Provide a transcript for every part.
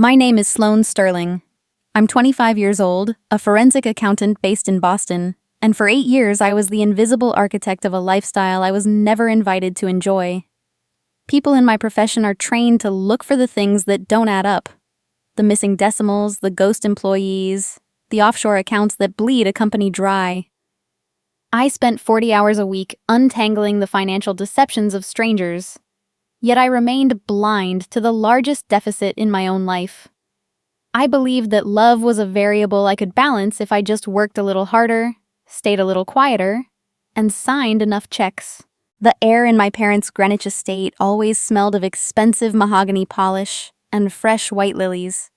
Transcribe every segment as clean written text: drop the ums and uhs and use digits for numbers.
My name is Sloane Sterling. I'm 25 years old, a forensic accountant based in Boston, and for 8 years I was the invisible architect of a lifestyle I was never invited to enjoy. People in my profession are trained to look for the things that don't add up. The missing decimals, the ghost employees, the offshore accounts that bleed a company dry. I spent 40 hours a week untangling the financial deceptions of strangers. Yet I remained blind to the largest deficit in my own life. I believed that love was a variable I could balance if I just worked a little harder, stayed a little quieter, and signed enough checks. The air in my parents' Greenwich estate always smelled of expensive mahogany polish and fresh white lilies.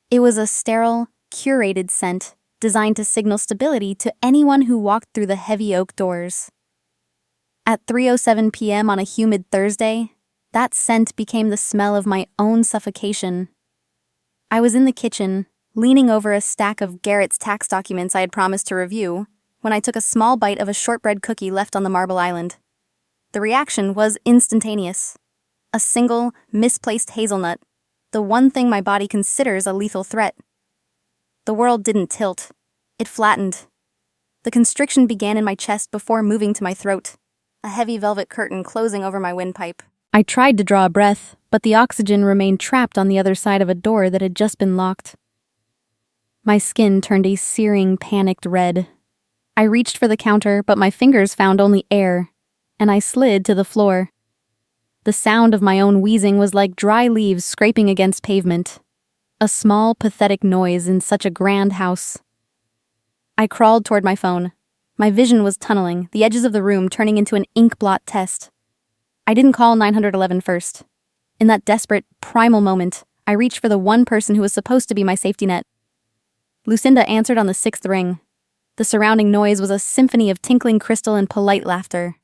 It was a sterile, curated scent designed to signal stability to anyone who walked through the heavy oak doors. At 3:07 p.m. on a humid Thursday, that scent became the smell of my own suffocation. I was in the kitchen, leaning over a stack of Garrett's tax documents I had promised to review, when I took a small bite of a shortbread cookie left on the marble island. The reaction was instantaneous. A single, misplaced hazelnut, the one thing my body considers a lethal threat. The world didn't tilt. It flattened. The constriction began in my chest before moving to my throat, a heavy velvet curtain closing over my windpipe. I tried to draw a breath, but the oxygen remained trapped on the other side of a door that had just been locked. My skin turned a searing, panicked red. I reached for the counter, but my fingers found only air, and I slid to the floor. The sound of my own wheezing was like dry leaves scraping against pavement, a small, pathetic noise in such a grand house. I crawled toward my phone. My vision was tunneling, the edges of the room turning into an ink blot test. I didn't call 911 first. In that desperate, primal moment, I reached for the one person who was supposed to be my safety net. Lucinda answered on the 6th ring. The surrounding noise was a symphony of tinkling crystal and polite laughter.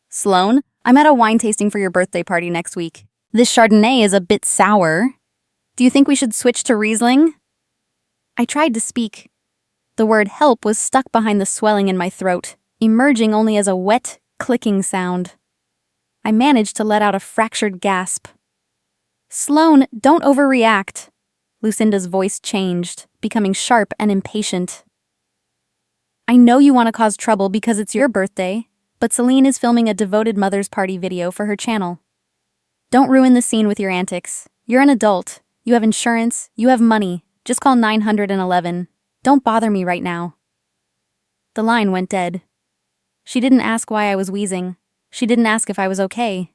"Sloane, I'm at a wine tasting for your birthday party next week. This Chardonnay is a bit sour. Do you think we should switch to Riesling?" I tried to speak. The word help was stuck behind the swelling in my throat, emerging only as a wet, clicking sound. I managed to let out a fractured gasp. "Sloane, don't overreact." Lucinda's voice changed, becoming sharp and impatient. "I know you want to cause trouble because it's your birthday, but Celine is filming a devoted mother's party video for her channel. Don't ruin the scene with your antics. You're an adult. You have insurance. You have money. Just call 911. Don't bother me right now." The line went dead. She didn't ask why I was wheezing. She didn't ask if I was okay.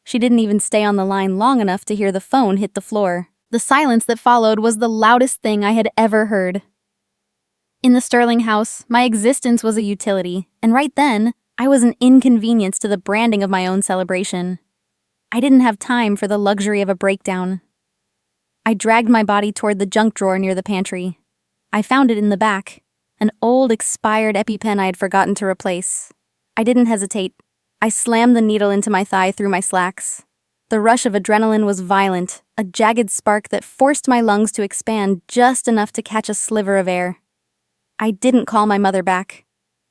She didn't even stay on the line long enough to hear the phone hit the floor. The silence that followed was the loudest thing I had ever heard. In the Sterling house, my existence was a utility, and right then, I was an inconvenience to the branding of my own celebration. I didn't have time for the luxury of a breakdown. I dragged my body toward the junk drawer near the pantry. I found it in the back, an old expired EpiPen I had forgotten to replace. I didn't hesitate. I slammed the needle into my thigh through my slacks. The rush of adrenaline was violent, a jagged spark that forced my lungs to expand just enough to catch a sliver of air. I didn't call my mother back.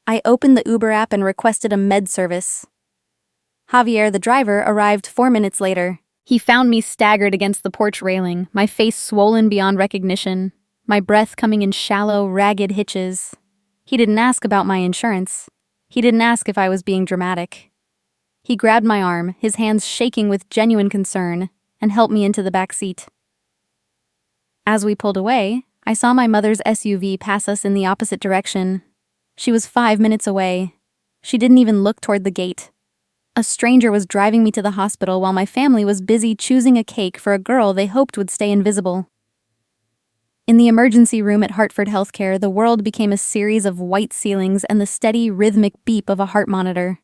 I opened the Uber app and requested a med service. Javier, the driver, arrived 4 minutes later. He found me staggered against the porch railing, my face swollen beyond recognition, my breath coming in shallow, ragged hitches. He didn't ask about my insurance. He didn't ask if I was being dramatic. He grabbed my arm, his hands shaking with genuine concern, and helped me into the back seat. As we pulled away, I saw my mother's SUV pass us in the opposite direction. She was 5 minutes away. She didn't even look toward the gate. A stranger was driving me to the hospital while my family was busy choosing a cake for a girl they hoped would stay invisible. In the emergency room at Hartford Healthcare, the world became a series of white ceilings and the steady, rhythmic beep of a heart monitor.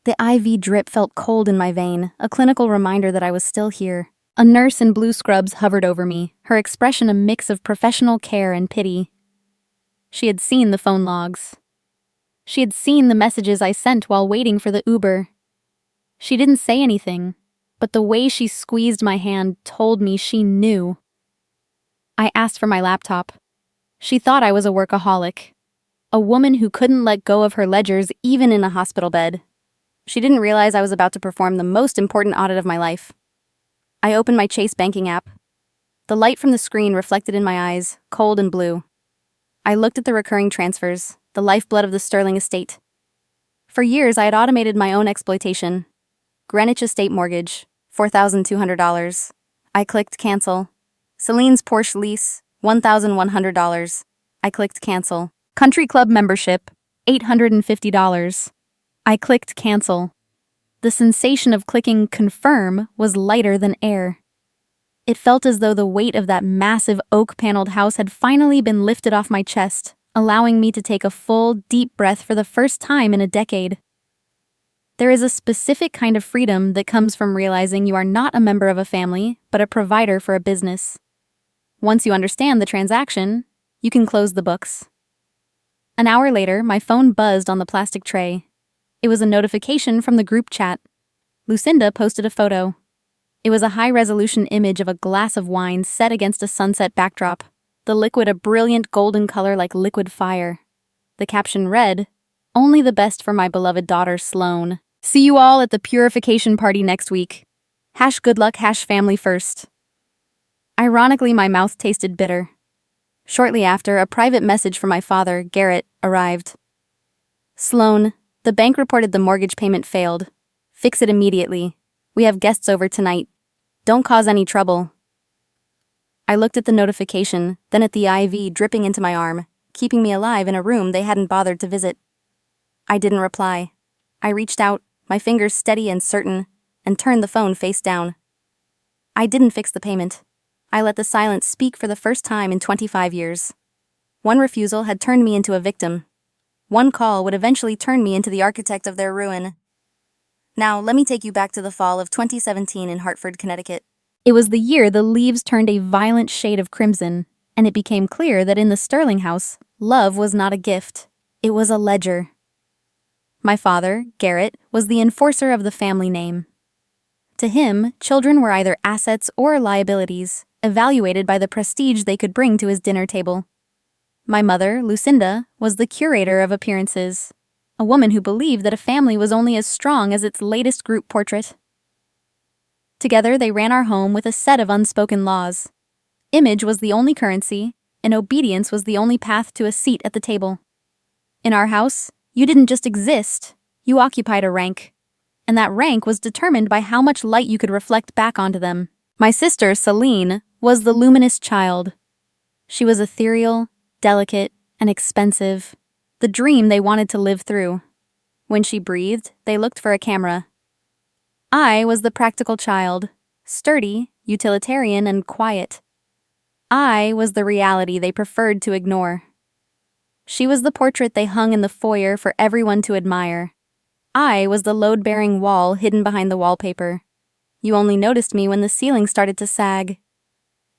The IV drip felt cold in my vein, a clinical reminder that I was still here. A nurse in blue scrubs hovered over me, her expression a mix of professional care and pity. She had seen the phone logs. She had seen the messages I sent while waiting for the Uber. She didn't say anything, but the way she squeezed my hand told me she knew. I asked for my laptop. She thought I was a workaholic, a woman who couldn't let go of her ledgers even in a hospital bed. She didn't realize I was about to perform the most important audit of my life. I opened my Chase banking app. The light from the screen reflected in my eyes, cold and blue. I looked at the recurring transfers, the lifeblood of the Sterling estate. For years, I had automated my own exploitation. Greenwich Estate Mortgage, $4,200. I clicked cancel. Celine's Porsche lease, $1,100. I clicked cancel. Country club membership, $850. I clicked cancel. The sensation of clicking confirm was lighter than air. It felt as though the weight of that massive oak-paneled house had finally been lifted off my chest, allowing me to take a full, deep breath for the first time in a decade. There is a specific kind of freedom that comes from realizing you are not a member of a family, but a provider for a business. Once you understand the transaction, you can close the books. An hour later, my phone buzzed on the plastic tray. It was a notification from the group chat. Lucinda posted a photo. It was a high-resolution image of a glass of wine set against a sunset backdrop, the liquid a brilliant golden color like liquid fire. The caption read, "Only the best for my beloved daughter, Sloane. See you all at the purification party next week. #good luck, #family first." Ironically, my mouth tasted bitter. Shortly after, a private message from my father, Garrett, arrived. "Sloane, the bank reported the mortgage payment failed. Fix it immediately. We have guests over tonight. Don't cause any trouble." I looked at the notification, then at the IV dripping into my arm, keeping me alive in a room they hadn't bothered to visit. I didn't reply. I reached out, my fingers steady and certain, and turned the phone face down. I didn't fix the payment. I let the silence speak for the first time in 25 years. One refusal had turned me into a victim. One call would eventually turn me into the architect of their ruin. Now, let me take you back to the fall of 2017 in Hartford, Connecticut. It was the year the leaves turned a violent shade of crimson, and it became clear that in the Sterling house, love was not a gift. It was a ledger. My father, Garrett, was the enforcer of the family name. To him, children were either assets or liabilities, evaluated by the prestige they could bring to his dinner table. My mother, Lucinda, was the curator of appearances, a woman who believed that a family was only as strong as its latest group portrait. Together, they ran our home with a set of unspoken laws. Image was the only currency, and obedience was the only path to a seat at the table. In our house, you didn't just exist, you occupied a rank. And that rank was determined by how much light you could reflect back onto them. My sister, Celine, was the luminous child. She was ethereal, delicate, and expensive, the dream they wanted to live through. When she breathed, they looked for a camera. I was the practical child, sturdy, utilitarian, and quiet. I was the reality they preferred to ignore. She was the portrait they hung in the foyer for everyone to admire. I was the load-bearing wall hidden behind the wallpaper. You only noticed me when the ceiling started to sag.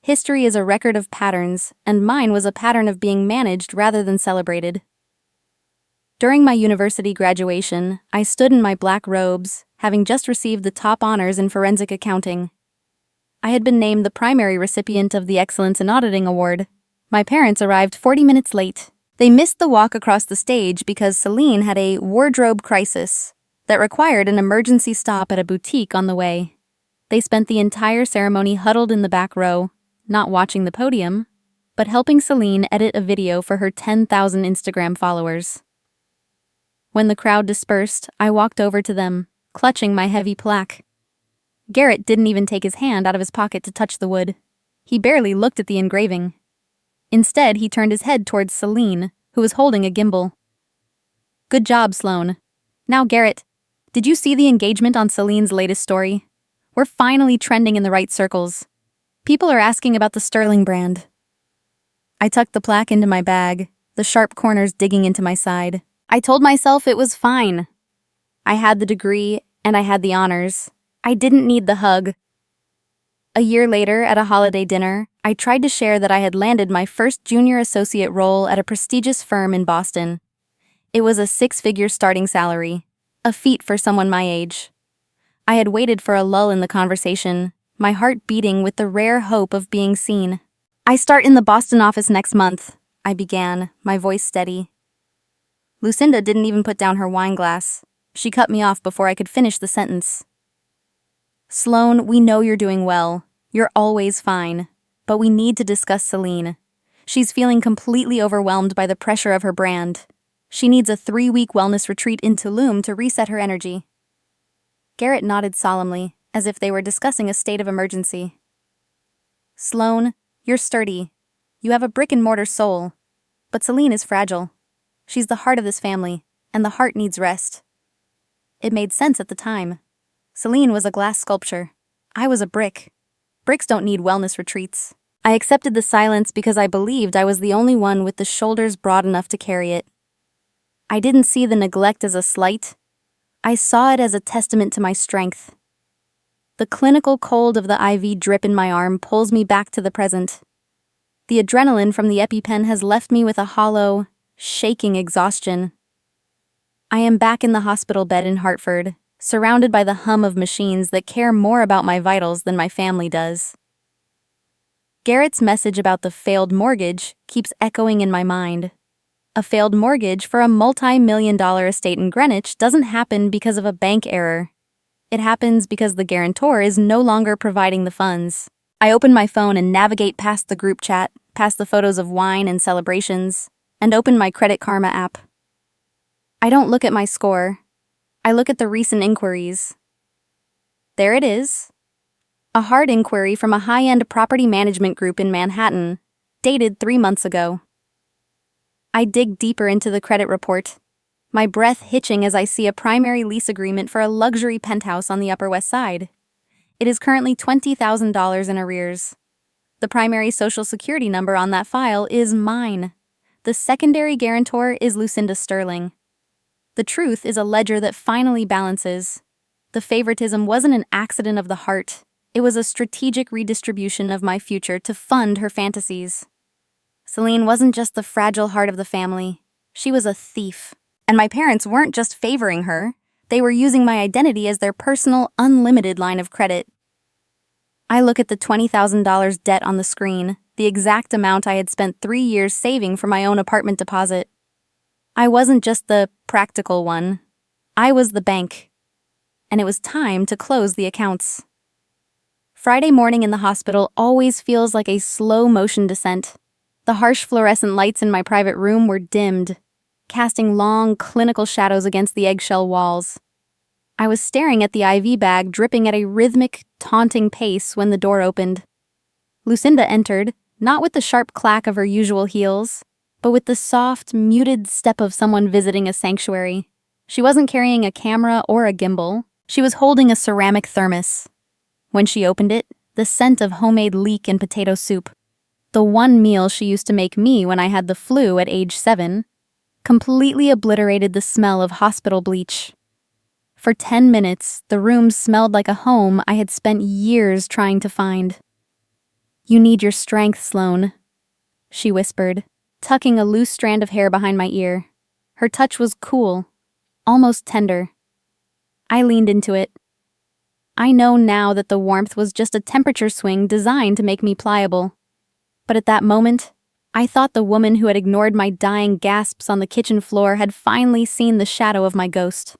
History is a record of patterns, and mine was a pattern of being managed rather than celebrated. During my university graduation, I stood in my black robes, having just received the top honors in forensic accounting. I had been named the primary recipient of the Excellence in Auditing Award. My parents arrived 40 minutes late. They missed the walk across the stage because Celine had a wardrobe crisis that required an emergency stop at a boutique on the way. They spent the entire ceremony huddled in the back row, not watching the podium, but helping Celine edit a video for her 10,000 Instagram followers. When the crowd dispersed, I walked over to them, clutching my heavy plaque. Garrett didn't even take his hand out of his pocket to touch the wood. He barely looked at the engraving. Instead, he turned his head towards Celine, who was holding a gimbal. "Good job, Sloane. Now, Garrett, did you see the engagement on Celine's latest story? We're finally trending in the right circles. People are asking about the Sterling brand." I tucked the plaque into my bag, the sharp corners digging into my side. I told myself it was fine. I had the degree, and I had the honors. I didn't need the hug. A year later, at a holiday dinner, I tried to share that I had landed my first junior associate role at a prestigious firm in Boston. It was a 6-figure starting salary, a feat for someone my age. I had waited for a lull in the conversation, my heart beating with the rare hope of being seen. "I start in the Boston office next month," I began, my voice steady. Lucinda didn't even put down her wine glass. She cut me off before I could finish the sentence. "Sloane, we know you're doing well. You're always fine. But we need to discuss Celine. She's feeling completely overwhelmed by the pressure of her brand. She needs a 3-week wellness retreat in Tulum to reset her energy. Garrett nodded solemnly, as if they were discussing a state of emergency. Sloane, you're sturdy. You have a brick-and-mortar soul. But Celine is fragile. She's the heart of this family, and the heart needs rest. It made sense at the time. Celine was a glass sculpture. I was a brick. Bricks don't need wellness retreats. I accepted the silence because I believed I was the only one with the shoulders broad enough to carry it. I didn't see the neglect as a slight. I saw it as a testament to my strength. The clinical cold of the IV drip in my arm pulls me back to the present. The adrenaline from the EpiPen has left me with a hollow, shaking exhaustion. I am back in the hospital bed in Hartford, surrounded by the hum of machines that care more about my vitals than my family does. Garrett's message about the failed mortgage keeps echoing in my mind. A failed mortgage for a multi-million-dollar estate in Greenwich doesn't happen because of a bank error. It happens because the guarantor is no longer providing the funds. I open my phone and navigate past the group chat, past the photos of wine and celebrations, and open my Credit Karma app. I don't look at my score. I look at the recent inquiries. There it is. A hard inquiry from a high-end property management group in Manhattan, dated 3 months ago. I dig deeper into the credit report, my breath hitching as I see a primary lease agreement for a luxury penthouse on the Upper West Side. It is currently $20,000 in arrears. The primary Social Security number on that file is mine. The secondary guarantor is Lucinda Sterling. The truth is a ledger that finally balances. The favoritism wasn't an accident of the heart. It was a strategic redistribution of my future to fund her fantasies. Celine wasn't just the fragile heart of the family. She was a thief. And my parents weren't just favoring her. They were using my identity as their personal, unlimited line of credit. I look at the $20,000 debt on the screen, the exact amount I had spent 3 years saving for my own apartment deposit. I wasn't just the practical one. I was the bank. And it was time to close the accounts. Friday morning in the hospital always feels like a slow-motion descent. The harsh fluorescent lights in my private room were dimmed, casting long, clinical shadows against the eggshell walls. I was staring at the IV bag dripping at a rhythmic, taunting pace when the door opened. Lucinda entered, not with the sharp clack of her usual heels, but with the soft, muted step of someone visiting a sanctuary. She wasn't carrying a camera or a gimbal. She was holding a ceramic thermos. When she opened it, the scent of homemade leek and potato soup, the one meal she used to make me when I had the flu at age 7, completely obliterated the smell of hospital bleach. For 10 minutes, the room smelled like a home I had spent years trying to find. "You need your strength, Sloane," she whispered, tucking a loose strand of hair behind my ear. Her touch was cool, almost tender. I leaned into it. I know now that the warmth was just a temperature swing designed to make me pliable. But at that moment, I thought the woman who had ignored my dying gasps on the kitchen floor had finally seen the shadow of my ghost.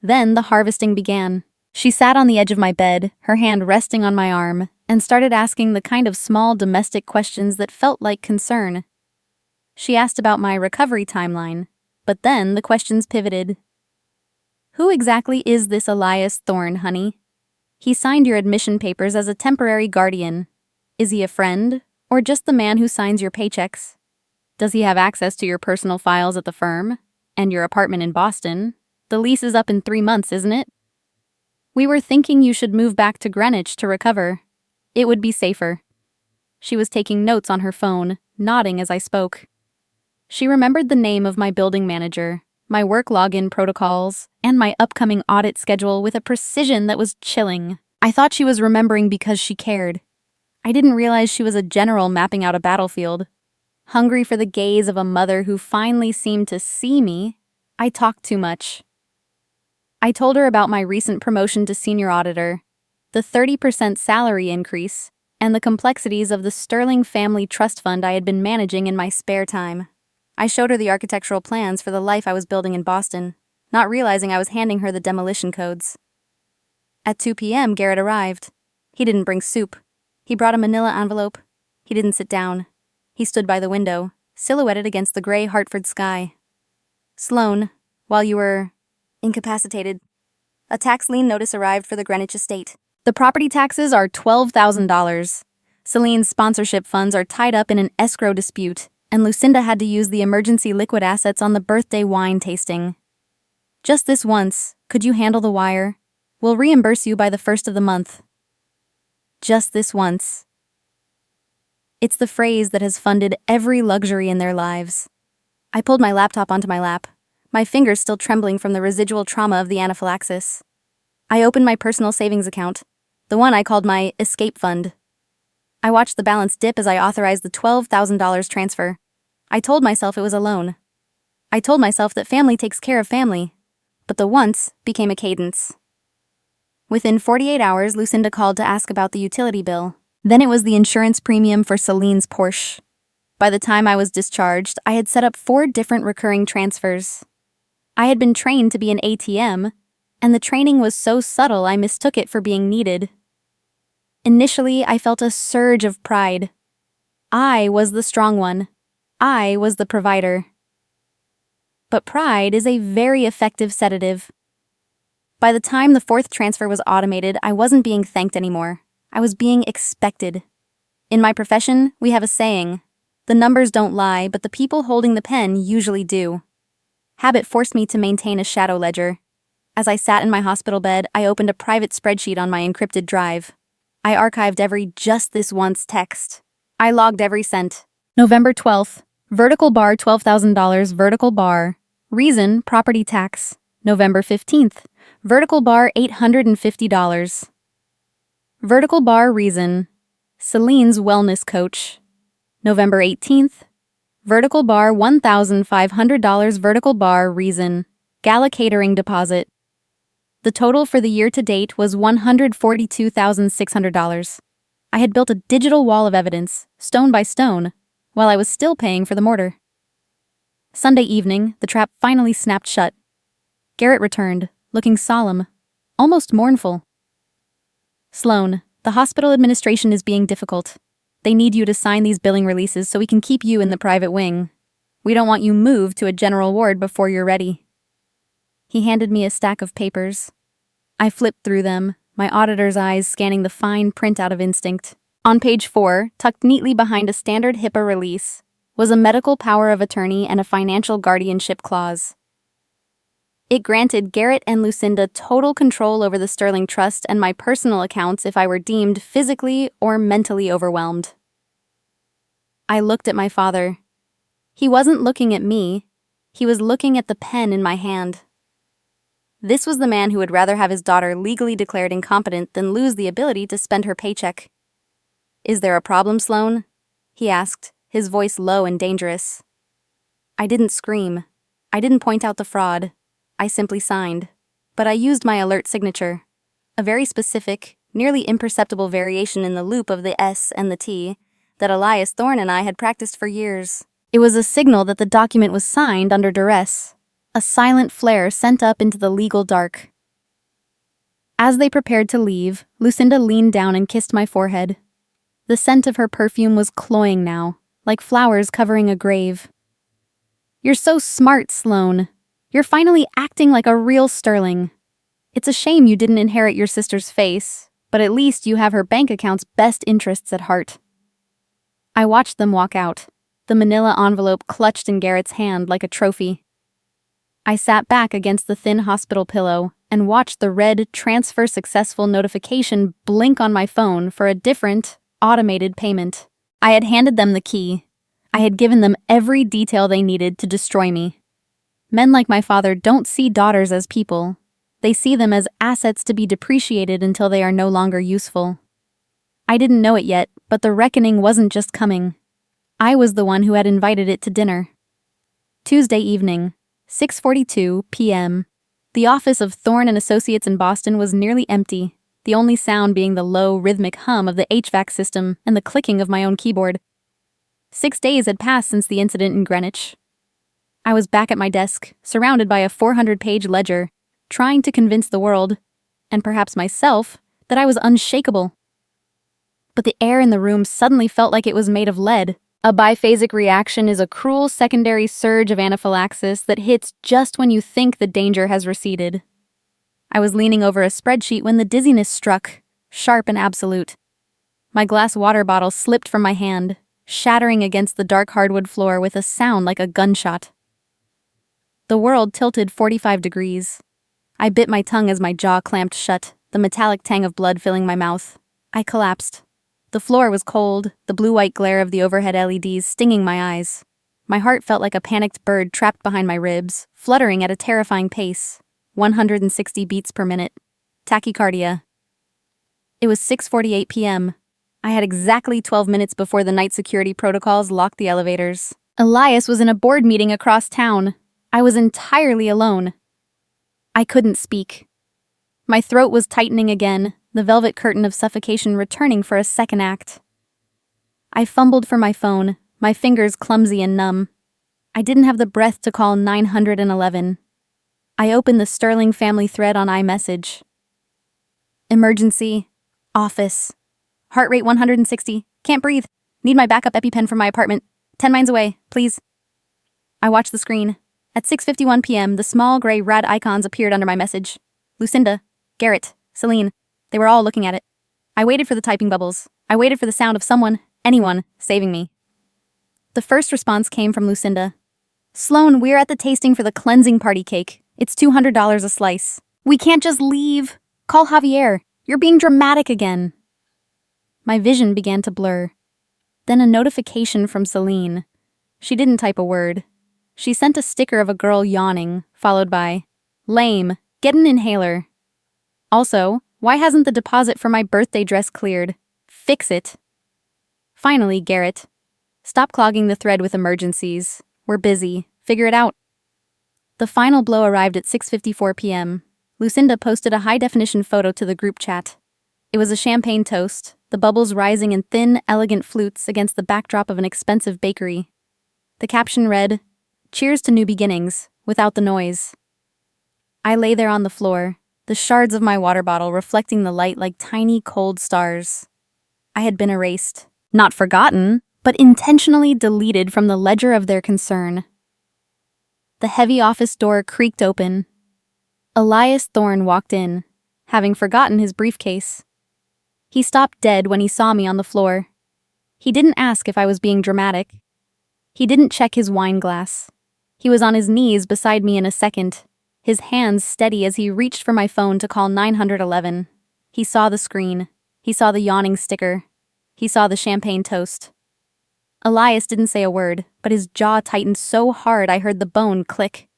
Then the harvesting began. She sat on the edge of my bed, her hand resting on my arm, and started asking the kind of small domestic questions that felt like concern. She asked about my recovery timeline, but then the questions pivoted. "Who exactly is this Elias Thorne, honey? He signed your admission papers as a temporary guardian. Is he a friend, or just the man who signs your paychecks? Does he have access to your personal files at the firm? And your apartment in Boston? The lease is up in 3 months, isn't it? We were thinking you should move back to Greenwich to recover. It would be safer." She was taking notes on her phone, nodding as I spoke. She remembered the name of my building manager, my work login protocols, and my upcoming audit schedule with a precision that was chilling. I thought she was remembering because she cared. I didn't realize she was a general mapping out a battlefield. Hungry for the gaze of a mother who finally seemed to see me, I talked too much. I told her about my recent promotion to senior auditor, the 30% salary increase, and the complexities of the Sterling Family Trust Fund I had been managing in my spare time. I showed her the architectural plans for the life I was building in Boston, not realizing I was handing her the demolition codes. At 2 p.m., Garrett arrived. He didn't bring soup. He brought a manila envelope. He didn't sit down. He stood by the window, silhouetted against the gray Hartford sky. Sloan, while you were incapacitated, a tax lien notice arrived for the Greenwich estate. The property taxes are $12,000. Celine's sponsorship funds are tied up in an escrow dispute, and Lucinda had to use the emergency liquid assets on the birthday wine tasting. Just this once, could you handle the wire? We'll reimburse you by the 1st of the month. Just this once. It's the phrase that has funded every luxury in their lives. I pulled my laptop onto my lap, my fingers still trembling from the residual trauma of the anaphylaxis. I opened my personal savings account, the one I called my escape fund. I watched the balance dip as I authorized the $12,000 transfer. I told myself it was a loan. I told myself that family takes care of family, but the once became a cadence. Within 48 hours, Lucinda called to ask about the utility bill. Then it was the insurance premium for Celine's Porsche. By the time I was discharged, I had set up 4 different recurring transfers. I had been trained to be an ATM, and the training was so subtle I mistook it for being needed. Initially, I felt a surge of pride. I was the strong one. I was the provider. But pride is a very effective sedative. By the time the 4th transfer was automated, I wasn't being thanked anymore. I was being expected. In my profession, we have a saying, the numbers don't lie, but the people holding the pen usually do. Habit forced me to maintain a shadow ledger. As I sat in my hospital bed, I opened a private spreadsheet on my encrypted drive. I archived every just this once text. I logged every cent. November 12th, vertical bar $12,000, vertical bar. Reason, property tax. November 15th, vertical bar $850. Vertical bar reason, Celine's wellness coach. November 18th, vertical bar $1,500, vertical bar reason, gala catering deposit. The total for the year to date was $142,600. I had built a digital wall of evidence, stone by stone, while I was still paying for the mortar. Sunday evening, the trap finally snapped shut. Garrett returned, looking solemn, almost mournful. Sloan, the hospital administration is being difficult. They need you to sign these billing releases so we can keep you in the private wing. We don't want you moved to a general ward before you're ready. He handed me a stack of papers. I flipped through them, my auditor's eyes scanning the fine print out of instinct. On page 4, tucked neatly behind a standard HIPAA release, was a medical power of attorney and a financial guardianship clause. It granted Garrett and Lucinda total control over the Sterling Trust and my personal accounts if I were deemed physically or mentally overwhelmed. I looked at my father. He wasn't looking at me. He was looking at the pen in my hand. This was the man who would rather have his daughter legally declared incompetent than lose the ability to spend her paycheck. "Is there a problem, Sloan?" he asked, his voice low and dangerous. I didn't scream. I didn't point out the fraud. I simply signed. But I used my alert signature, a very specific, nearly imperceptible variation in the loop of the S and the T that Elias Thorne and I had practiced for years. It was a signal that the document was signed under duress, a silent flare sent up into the legal dark. As they prepared to leave, Lucinda leaned down and kissed my forehead. The scent of her perfume was cloying now, like flowers covering a grave. "You're so smart, Sloan. You're finally acting like a real Sterling. It's a shame you didn't inherit your sister's face, but at least you have her bank account's best interests at heart." I watched them walk out, the manila envelope clutched in Garrett's hand like a trophy. I sat back against the thin hospital pillow and watched the red transfer successful notification blink on my phone for a different, automated payment. I had handed them the key. I had given them every detail they needed to destroy me. Men like my father don't see daughters as people. They see them as assets to be depreciated until they are no longer useful. I didn't know it yet, but the reckoning wasn't just coming. I was the one who had invited it to dinner. Tuesday evening, 6:42 p.m. The office of Thorne and Associates in Boston was nearly empty, the only sound being the low, rhythmic hum of the HVAC system and the clicking of my own keyboard. 6 days had passed since the incident in Greenwich. I was back at my desk, surrounded by a 400-page ledger, trying to convince the world, and perhaps myself, that I was unshakable. but the air in the room suddenly felt like it was made of lead. A biphasic reaction is a cruel secondary surge of anaphylaxis that hits just when you think the danger has receded. I was leaning over a spreadsheet when the dizziness struck, sharp and absolute. My glass water bottle slipped from my hand, shattering against the dark hardwood floor with a sound like a gunshot. The world tilted 45 degrees. I bit my tongue as my jaw clamped shut, the metallic tang of blood filling my mouth. I collapsed. The floor was cold, the blue-white glare of the overhead LEDs stinging my eyes. My heart felt like a panicked bird trapped behind my ribs, fluttering at a terrifying pace, 160 beats per minute. Tachycardia. It was 6:48 p.m. I had exactly 12 minutes before the night security protocols locked the elevators. Elias was in a board meeting across town. I was entirely alone. I couldn't speak. My throat was tightening again, the velvet curtain of suffocation returning for a second act. I fumbled for my phone, my fingers clumsy and numb. I didn't have the breath to call 911. I opened the Sterling family thread on iMessage. Emergency. Office. Heart rate 160. Can't breathe. Need my backup EpiPen from my apartment. 10 miles away, please. I watched the screen. At 6:51 p.m., the small gray rad icons appeared under my message. Lucinda, Garrett, Celine. They were all looking at it. I waited for the typing bubbles. I waited for the sound of someone, anyone, saving me. The first response came from Lucinda. Sloan, we're at the tasting for the cleansing party cake. It's $200 a slice. We can't just leave. Call Javier. You're being dramatic again. My vision began to blur. Then a notification from Celine. She didn't type a word. She sent a sticker of a girl yawning, followed by, lame, get an inhaler. Also, why hasn't the deposit for my birthday dress cleared? Fix it. Finally, Garrett. Stop clogging the thread with emergencies. We're busy. Figure it out. The final blow arrived at 6:54 p.m. Lucinda posted a high-definition photo to the group chat. It was a champagne toast, the bubbles rising in thin, elegant flutes against the backdrop of an expensive bakery. The caption read, Cheers to new beginnings, without the noise. I lay there on the floor, the shards of my water bottle reflecting the light like tiny, cold stars. I had been erased. Not forgotten, but intentionally deleted from the ledger of their concern. The heavy office door creaked open. Elias Thorne walked in, having forgotten his briefcase. He stopped dead when he saw me on the floor. He didn't ask if I was being dramatic. He didn't check his wine glass. He was on his knees beside me in a second, his hands steady as he reached for my phone to call 911. He saw the screen. He saw the yawning sticker. He saw the champagne toast. Elias didn't say a word, but his jaw tightened so hard I heard the bone click.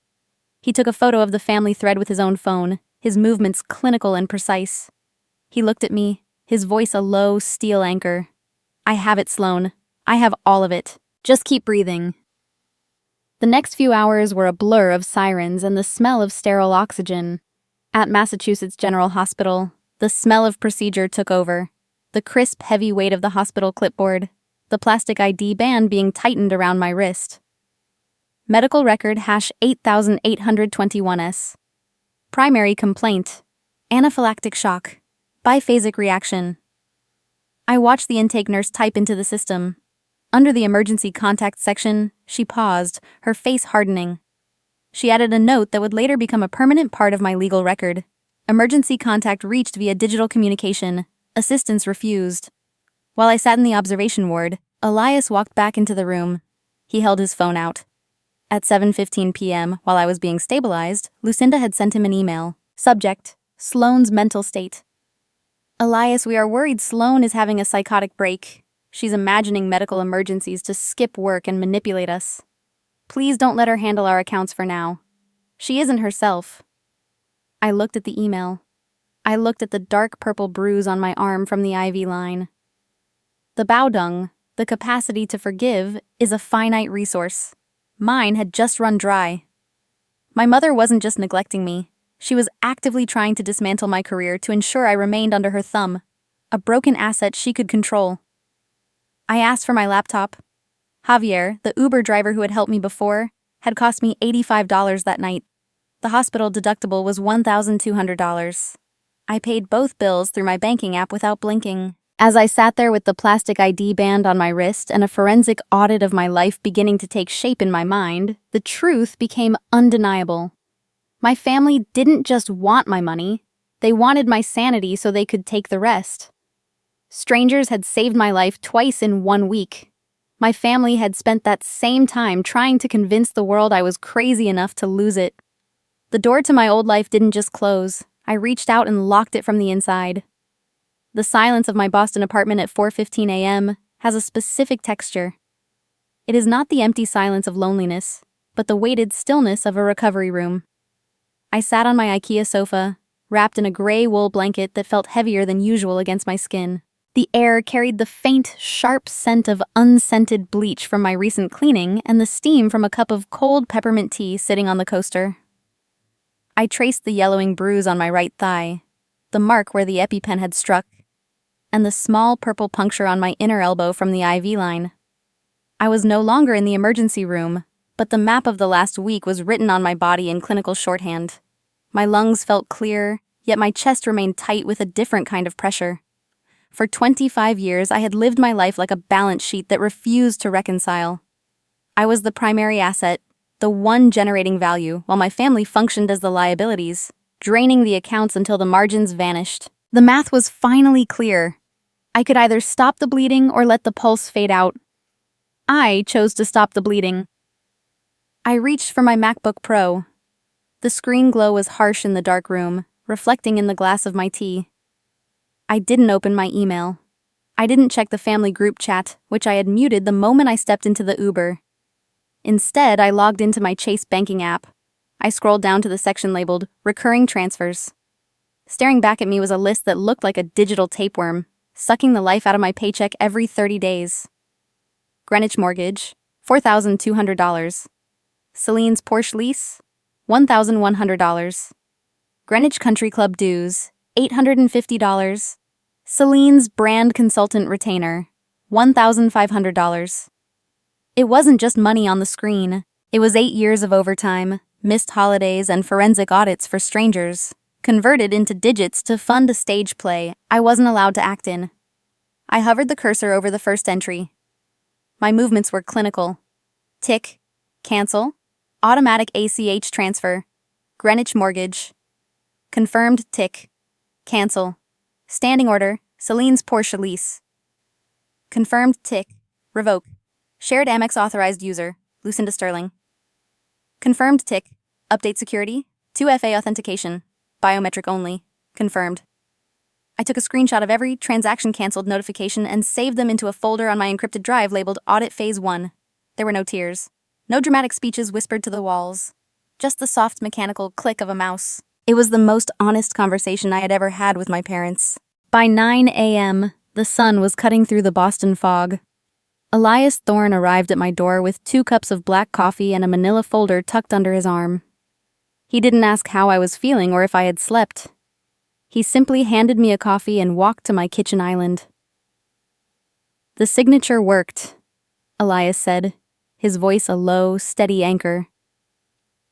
He took a photo of the family thread with his own phone, his movements clinical and precise. He looked at me, his voice a low, steel anchor. I have it, Sloan. I have all of it. Just keep breathing. The next few hours were a blur of sirens and the smell of sterile oxygen. At Massachusetts General Hospital, the smell of procedure took over. The crisp, heavy weight of the hospital clipboard, the plastic ID band being tightened around my wrist. Medical record #8821S. Primary complaint, anaphylactic shock, biphasic reaction. I watched the intake nurse type into the system. Under the emergency contact section, she paused, her face hardening. She added a note that would later become a permanent part of my legal record. Emergency contact reached via digital communication. Assistance refused. While I sat in the observation ward, Elias walked back into the room. He held his phone out. At 7:15 p.m., while I was being stabilized, Lucinda had sent him an email. Subject, Sloane's mental state. Elias, we are worried Sloane is having a psychotic break. She's imagining medical emergencies to skip work and manipulate us. Please don't let her handle our accounts for now. She isn't herself. I looked at the email. I looked at the dark purple bruise on my arm from the IV line. The Baodong, the capacity to forgive, is a finite resource. Mine had just run dry. My mother wasn't just neglecting me. She was actively trying to dismantle my career to ensure I remained under her thumb, a broken asset she could control. I asked for my laptop. Javier, the Uber driver who had helped me before, had cost me $85 that night. The hospital deductible was $1,200. I paid both bills through my banking app without blinking. As I sat there with the plastic ID band on my wrist and a forensic audit of my life beginning to take shape in my mind, the truth became undeniable. My family didn't just want my money, they wanted my sanity so they could take the rest. Strangers had saved my life twice in 1 week. My family had spent that same time trying to convince the world I was crazy enough to lose it. The door to my old life didn't just close. I reached out and locked it from the inside. The silence of my Boston apartment at 4:15 a.m. has a specific texture. It is not the empty silence of loneliness, but the weighted stillness of a recovery room. I sat on my IKEA sofa, wrapped in a gray wool blanket that felt heavier than usual against my skin. The air carried the faint, sharp scent of unscented bleach from my recent cleaning and the steam from a cup of cold peppermint tea sitting on the coaster. I traced the yellowing bruise on my right thigh, the mark where the EpiPen had struck, and the small purple puncture on my inner elbow from the IV line. I was no longer in the emergency room, but the map of the last week was written on my body in clinical shorthand. My lungs felt clear, yet my chest remained tight with a different kind of pressure. For 25 years, I had lived my life like a balance sheet that refused to reconcile. I was the primary asset, the one generating value, while my family functioned as the liabilities, draining the accounts until the margins vanished. The math was finally clear. I could either stop the bleeding or let the pulse fade out. I chose to stop the bleeding. I reached for my MacBook Pro. The screen glow was harsh in the dark room, reflecting in the glass of my tea. I didn't open my email. I didn't check the family group chat, which I had muted the moment I stepped into the Uber. Instead, I logged into my Chase banking app. I scrolled down to the section labeled Recurring Transfers. Staring back at me was a list that looked like a digital tapeworm, sucking the life out of my paycheck every 30 days. Greenwich Mortgage, $4,200. Celine's Porsche lease, $1,100. Greenwich Country Club dues, $850. Celine's brand consultant retainer, $1,500. It wasn't just money on the screen. It was 8 years of overtime, missed holidays, and forensic audits for strangers, converted into digits to fund a stage play I wasn't allowed to act in. I hovered the cursor over the first entry. My movements were clinical. Tick, cancel, automatic ACH transfer, Greenwich Mortgage. Confirmed, tick, cancel. Standing order, Celine's Porsche lease. Confirmed, tick, revoke. Shared Amex authorized user, Lucinda Sterling. Confirmed, tick, update security, 2FA authentication, biometric only, confirmed. I took a screenshot of every transaction canceled notification and saved them into a folder on my encrypted drive labeled Audit Phase 1. There were no tears, no dramatic speeches whispered to the walls, just the soft mechanical click of a mouse. It was the most honest conversation I had ever had with my parents. By 9 a.m., the sun was cutting through the Boston fog. Elias Thorne arrived at my door with 2 cups of black coffee and a manila folder tucked under his arm. He didn't ask how I was feeling or if I had slept. He simply handed me a coffee and walked to my kitchen island. "The signature worked," Elias said, his voice a low, steady anchor.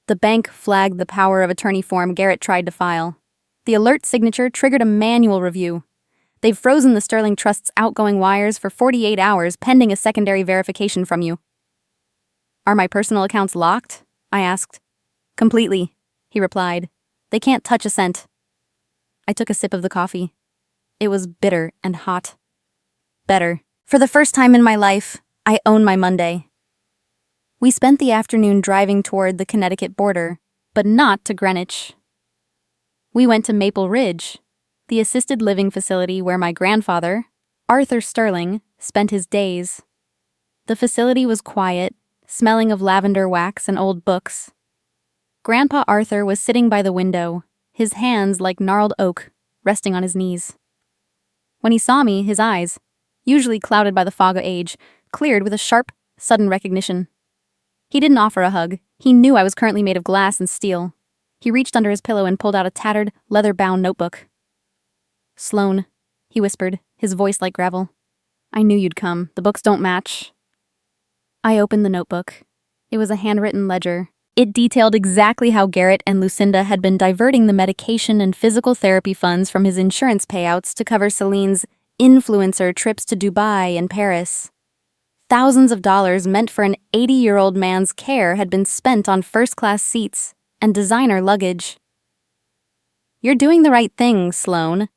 The bank flagged the power of attorney form Garrett tried to file. The alert signature triggered a manual review. They've frozen the Sterling Trust's outgoing wires for 48 hours pending a secondary verification from you. "Are my personal accounts locked?" I asked. "Completely," he replied. "They can't touch a cent." I took a sip of the coffee. It was bitter and hot. Better. For the first time in my life, I own my Monday. We spent the afternoon driving toward the Connecticut border, but not to Greenwich. We went to Maple Ridge, the assisted living facility where my grandfather, Arthur Sterling, spent his days. The facility was quiet, smelling of lavender wax and old books. Grandpa Arthur was sitting by the window, his hands like gnarled oak, resting on his knees. When he saw me, his eyes, usually clouded by the fog of age, cleared with a sharp, sudden recognition. He didn't offer a hug. He knew I was currently made of glass and steel. He reached under his pillow and pulled out a tattered, leather-bound notebook. "Sloan," he whispered, his voice like gravel. "I knew you'd come. The books don't match." I opened the notebook. It was a handwritten ledger. It detailed exactly how Garrett and Lucinda had been diverting the medication and physical therapy funds from his insurance payouts to cover Celine's influencer trips to Dubai and Paris. Thousands of dollars meant for an 80-year-old man's care had been spent on first-class seats and designer luggage. "You're doing the right thing, Sloane,"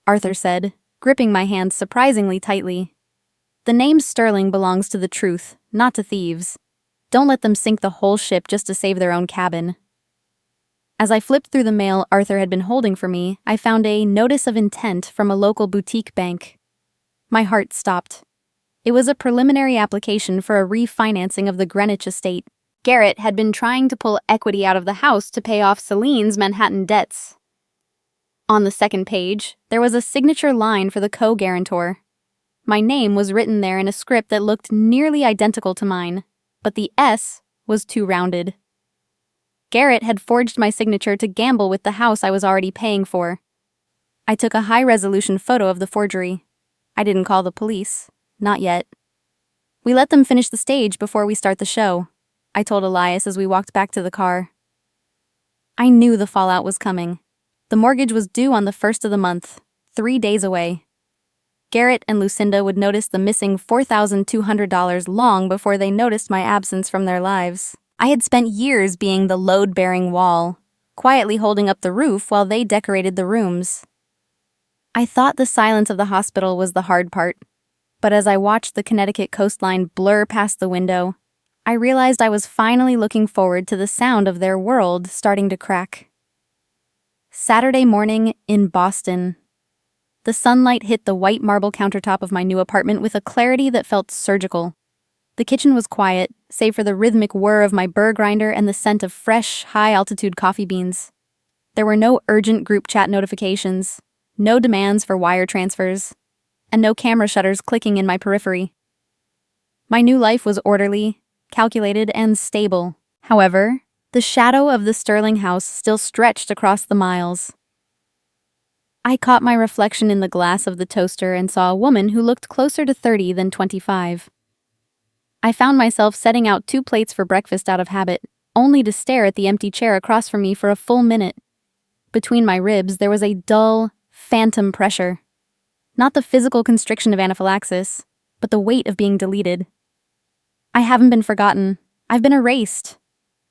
Arthur said, gripping my hand surprisingly tightly. "The name Sterling belongs to the truth, not to thieves. Don't let them sink the whole ship just to save their own cabin." As I flipped through the mail Arthur had been holding for me, I found a notice of intent from a local boutique bank. My heart stopped. It was a preliminary application for a refinancing of the Greenwich estate. Garrett had been trying to pull equity out of the house to pay off Celine's Manhattan debts. On the second page, there was a signature line for the co-guarantor. My name was written there in a script that looked nearly identical to mine, but the S was too rounded. Garrett had forged my signature to gamble with the house I was already paying for. I took a high-resolution photo of the forgery. I didn't call the police. Not yet. "We let them finish the stage before we start the show," I told Elias as we walked back to the car. I knew the fallout was coming. The mortgage was due on the 1st of the month, 3 days away. Garrett and Lucinda would notice the missing $4,200 long before they noticed my absence from their lives. I had spent years being the load-bearing wall, quietly holding up the roof while they decorated the rooms. I thought the silence of the hospital was the hard part, but as I watched the Connecticut coastline blur past the window, I realized I was finally looking forward to the sound of their world starting to crack. Saturday morning in Boston. The sunlight hit the white marble countertop of my new apartment with a clarity that felt surgical. The kitchen was quiet, save for the rhythmic whir of my burr grinder and the scent of fresh, high-altitude coffee beans. There were no urgent group chat notifications, no demands for wire transfers, and no camera shutters clicking in my periphery. My new life was orderly, calculated, and stable. However, the shadow of the Sterling house still stretched across the miles. I caught my reflection in the glass of the toaster and saw a woman who looked closer to 30 than 25. I found myself setting out 2 plates for breakfast out of habit, only to stare at the empty chair across from me for a full minute. Between my ribs there was a dull, phantom pressure. Not the physical constriction of anaphylaxis, but the weight of being deleted. I haven't been forgotten. I've been erased.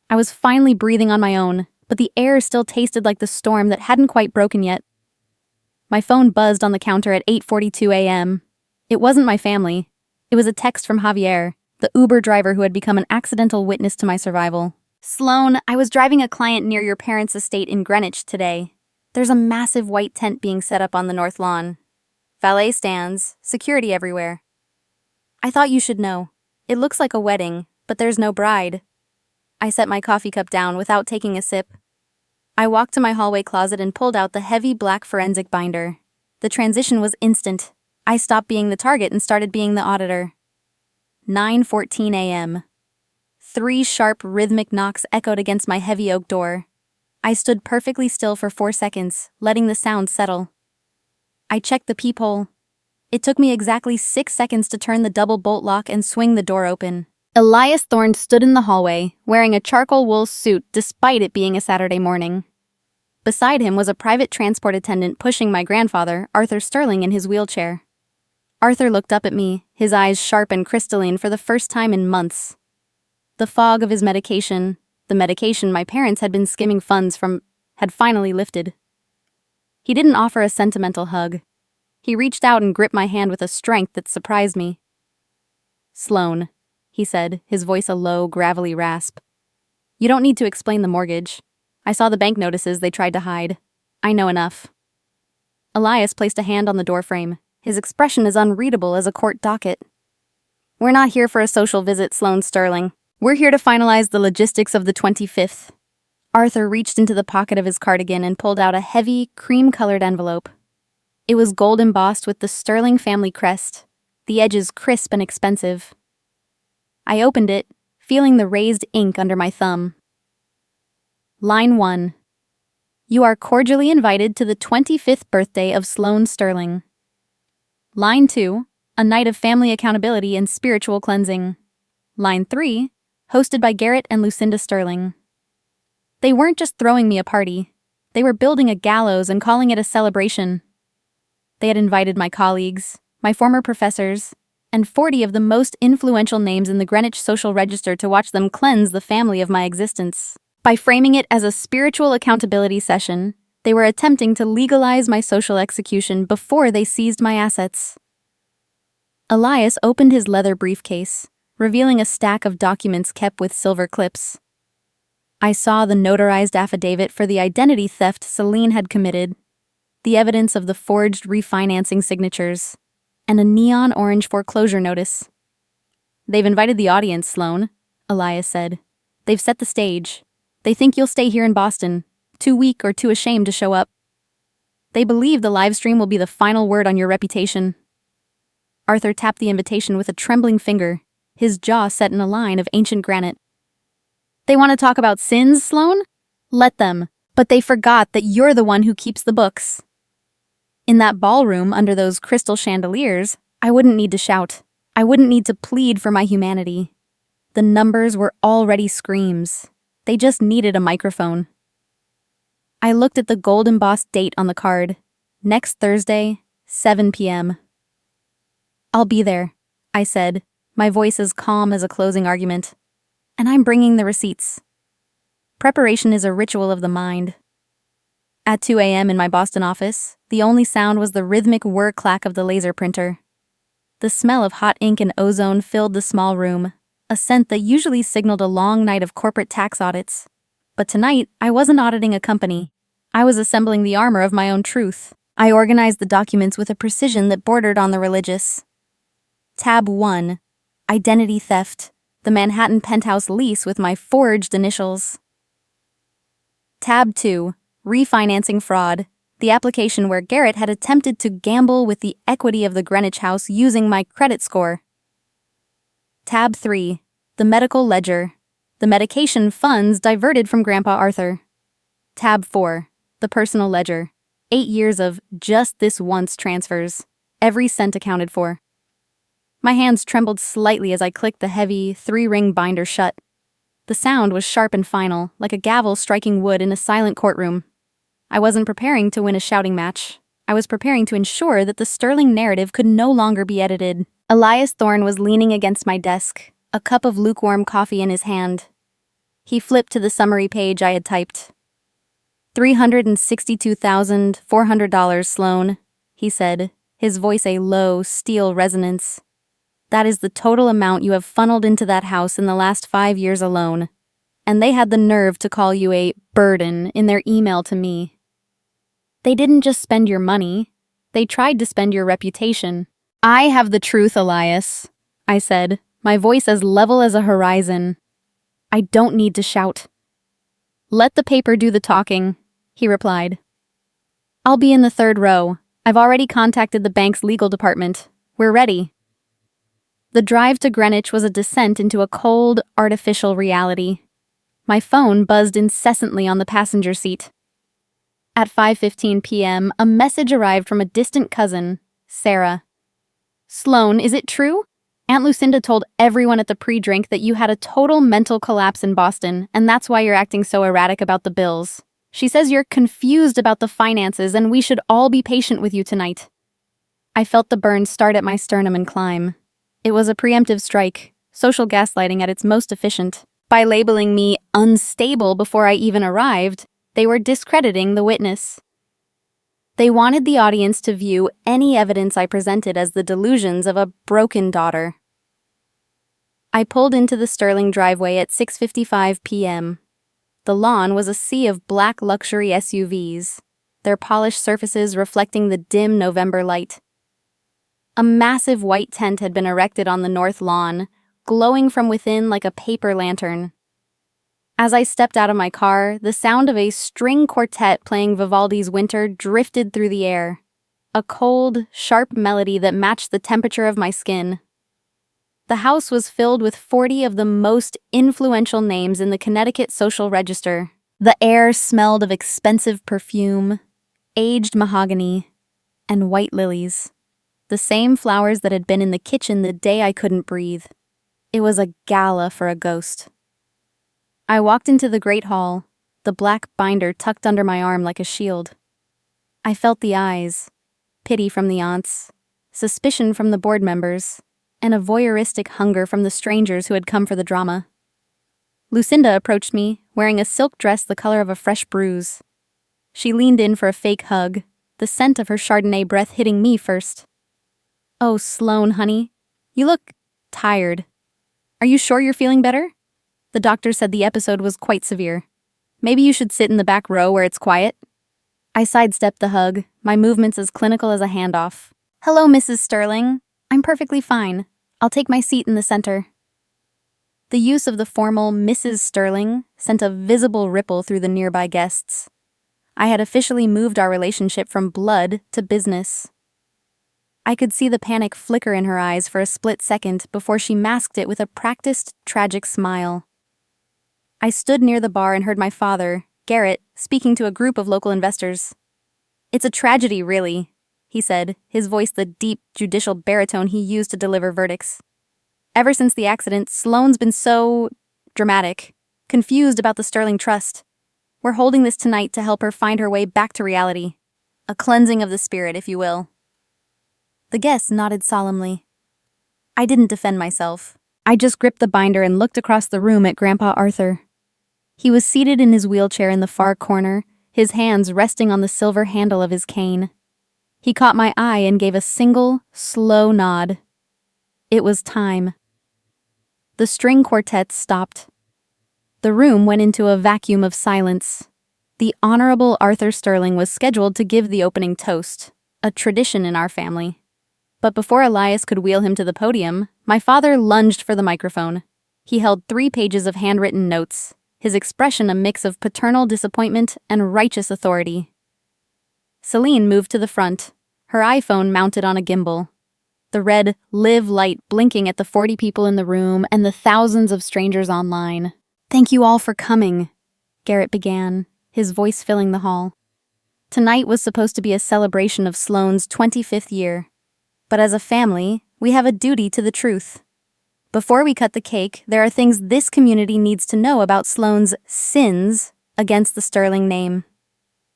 I was finally breathing on my own, but the air still tasted like the storm that hadn't quite broken yet. My phone buzzed on the counter at 8:42 a.m. It wasn't my family. It was a text from Javier, the Uber driver who had become an accidental witness to my survival. "Sloane, I was driving a client near your parents' estate in Greenwich today. There's a massive white tent being set up on the north lawn. Valet stands, security everywhere. I thought you should know. It looks like a wedding, but there's no bride." I set my coffee cup down without taking a sip. I walked to my hallway closet and pulled out the heavy black forensic binder. The transition was instant. I stopped being the target and started being the auditor. 9:14 a.m. 3 sharp, rhythmic knocks echoed against my heavy oak door. I stood perfectly still for 4 seconds, letting the sound settle. I checked the peephole. It took me exactly 6 seconds to turn the double bolt lock and swing the door open. Elias Thorne stood in the hallway, wearing a charcoal wool suit despite it being a Saturday morning. Beside him was a private transport attendant pushing my grandfather, Arthur Sterling, in his wheelchair. Arthur looked up at me, his eyes sharp and crystalline for the first time in months. The fog of his medication, the medication my parents had been skimming funds from, had finally lifted. He didn't offer a sentimental hug. He reached out and gripped my hand with a strength that surprised me. "Sloane," he said, his voice a low, gravelly rasp. "You don't need to explain the mortgage. I saw the bank notices they tried to hide. I know enough." Elias placed a hand on the doorframe, his expression as unreadable as a court docket. "We're not here for a social visit, Sloane Sterling. We're here to finalize the logistics of the 25th. Arthur reached into the pocket of his cardigan and pulled out a heavy, cream-colored envelope. It was gold embossed with the Sterling family crest, the edges crisp and expensive. I opened it, feeling the raised ink under my thumb. Line 1. You are cordially invited to the 25th birthday of Sloane Sterling. Line 2. A night of family accountability and spiritual cleansing. Line 3. Hosted by Garrett and Lucinda Sterling. They weren't just throwing me a party. They were building a gallows and calling it a celebration. They had invited my colleagues, my former professors, and 40 of the most influential names in the Greenwich Social Register to watch them cleanse the family of my existence. By framing it as a spiritual accountability session, they were attempting to legalize my social execution before they seized my assets. Elias opened his leather briefcase, revealing a stack of documents kept with silver clips. I saw the notarized affidavit for the identity theft Celine had committed, the evidence of the forged refinancing signatures, and a neon orange foreclosure notice. "They've invited the audience, Sloan," Elias said. "They've set the stage. They think you'll stay here in Boston, too weak or too ashamed to show up. They believe the live stream will be the final word on your reputation." Arthur tapped the invitation with a trembling finger, his jaw set in a line of ancient granite. "They want to talk about sins, Sloan? Let them, but they forgot that you're the one who keeps the books." In that ballroom under those crystal chandeliers, I wouldn't need to shout. I wouldn't need to plead for my humanity. The numbers were already screams. They just needed a microphone. I looked at the gold embossed date on the card. Next Thursday, 7 p.m. "I'll be there," I said, my voice as calm as a closing argument. "And I'm bringing the receipts." Preparation is a ritual of the mind. At 2 a.m. in my Boston office, the only sound was the rhythmic whir-clack of the laser printer. The smell of hot ink and ozone filled the small room, a scent that usually signaled a long night of corporate tax audits. But tonight, I wasn't auditing a company. I was assembling the armor of my own truth. I organized the documents with a precision that bordered on the religious. Tab 1, Identity Theft, the Manhattan penthouse lease with my forged initials. Tab 2, Refinancing Fraud, the application where Garrett had attempted to gamble with the equity of the Greenwich house using my credit score. Tab 3, The Medical Ledger, the medication funds diverted from Grandpa Arthur. Tab 4, The Personal Ledger, 8 years of just this once transfers, every cent accounted for. My hands trembled slightly as I clicked the heavy, 3-ring binder shut. The sound was sharp and final, like a gavel striking wood in a silent courtroom. I wasn't preparing to win a shouting match. I was preparing to ensure that the sterling narrative could no longer be edited. Elias Thorne was leaning against my desk, a cup of lukewarm coffee in his hand. He flipped to the summary page I had typed. $362,400, Sloan, he said, his voice a low, steel resonance. That is the total amount you have funneled into that house in the last 5 years alone. And they had the nerve to call you a burden in their email to me. They didn't just spend your money. They tried to spend your reputation. "I have the truth, Elias," I said, my voice as level as a horizon. "I don't need to shout." "Let the paper do the talking," he replied. "I'll be in the 3rd row. I've already contacted the bank's legal department. We're ready." The drive to Greenwich was a descent into a cold, artificial reality. My phone buzzed incessantly on the passenger seat. At 5:15 p.m., a message arrived from a distant cousin, Sarah. "Sloan, is it true? Aunt Lucinda told everyone at the pre-drink that you had a total mental collapse in Boston, and that's why you're acting so erratic about the bills. She says you're confused about the finances and we should all be patient with you tonight." I felt the burn start at my sternum and climb. It was a preemptive strike, social gaslighting at its most efficient. By labeling me unstable before I even arrived, they were discrediting the witness. They wanted the audience to view any evidence I presented as the delusions of a broken daughter. I pulled into the Sterling driveway at 6:55 p.m. The lawn was a sea of black luxury SUVs, their polished surfaces reflecting the dim November light. A massive white tent had been erected on the north lawn, glowing from within like a paper lantern. As I stepped out of my car, the sound of a string quartet playing Vivaldi's Winter drifted through the air, a cold, sharp melody that matched the temperature of my skin. The house was filled with 40 of the most influential names in the Connecticut Social Register. The air smelled of expensive perfume, aged mahogany, and white lilies, the same flowers that had been in the kitchen the day I couldn't breathe. It was a gala for a ghost. I walked into the great hall, the black binder tucked under my arm like a shield. I felt the eyes, pity from the aunts, suspicion from the board members, and a voyeuristic hunger from the strangers who had come for the drama. Lucinda approached me, wearing a silk dress the color of a fresh bruise. She leaned in for a fake hug, the scent of her Chardonnay breath hitting me first. "Oh, Sloane, honey, you look tired. Are you sure you're feeling better? The doctor said the episode was quite severe. Maybe you should sit in the back row where it's quiet." I sidestepped the hug, my movements as clinical as a handoff. "Hello, Mrs. Sterling. I'm perfectly fine. I'll take my seat in the center." The use of the formal Mrs. Sterling sent a visible ripple through the nearby guests. I had officially moved our relationship from blood to business. I could see the panic flicker in her eyes for a split second before she masked it with a practiced, tragic smile. I stood near the bar and heard my father, Garrett, speaking to a group of local investors. "It's a tragedy, really," he said, his voice the deep, judicial baritone he used to deliver verdicts. "Ever since the accident, Sloane's been so dramatic, confused about the Sterling Trust. We're holding this tonight to help her find her way back to reality. A cleansing of the spirit, if you will." The guests nodded solemnly. I didn't defend myself. I just gripped the binder and looked across the room at Grandpa Arthur. He was seated in his wheelchair in the far corner, his hands resting on the silver handle of his cane. He caught my eye and gave a single, slow nod. It was time. The string quartet stopped. The room went into a vacuum of silence. The Honorable Arthur Sterling was scheduled to give the opening toast, a tradition in our family. But before Elias could wheel him to the podium, my father lunged for the microphone. He held 3 pages of handwritten notes, his expression a mix of paternal disappointment and righteous authority. Celine moved to the front, her iPhone mounted on a gimbal. The red live light blinking at the 40 people in the room and the thousands of strangers online. "Thank you all for coming," Garrett began, his voice filling the hall. Tonight was supposed to be a celebration of Sloane's 25th year. But as a family, we have a duty to the truth. Before we cut the cake, there are things this community needs to know about Sloane's sins against the Sterling name.